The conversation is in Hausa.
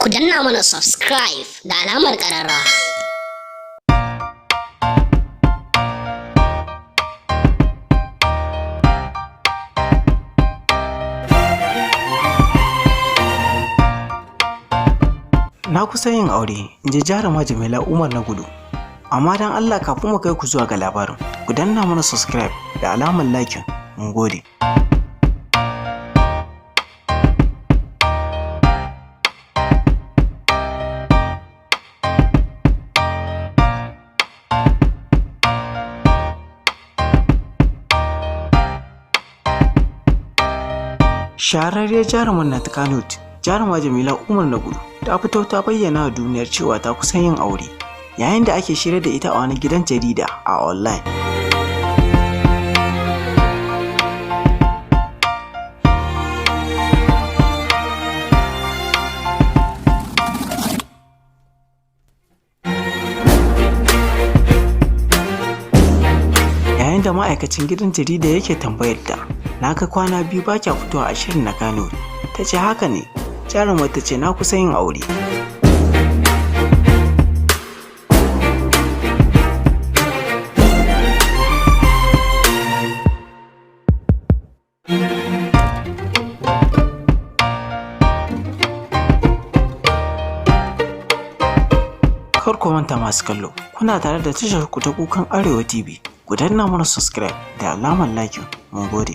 ku danna mana subscribe da alamar ƙararrawa. Na kusa yin aure, in ji jaruma Jamila Umar na Gudu. Amma dan Allah kafin mu kai ku zuwa ga labarin, ku danna mana subscribe da alamar like. Mun gode. Shahararriyar jaruman na ta Kano, jaruma Jamila Umar na Gudu, ta fito ta bayyana wa duniyar cewa ta kusa yin aure, yayin da ake shirya da ita a wani gidan jarida a online. Yayin da ma'aikacin gidan jarida yake tambayar ta, na ga kwana biyu ba kya fitowa a shirin na Kano. Ta ce haka ne, jarumar ta ce na kusa yin aure. Kar ku manta masu kallo, kuna tare da tashar ku ta Kukan Arewa TV. Ku danna mana subscribe da alamar like. Mun gode.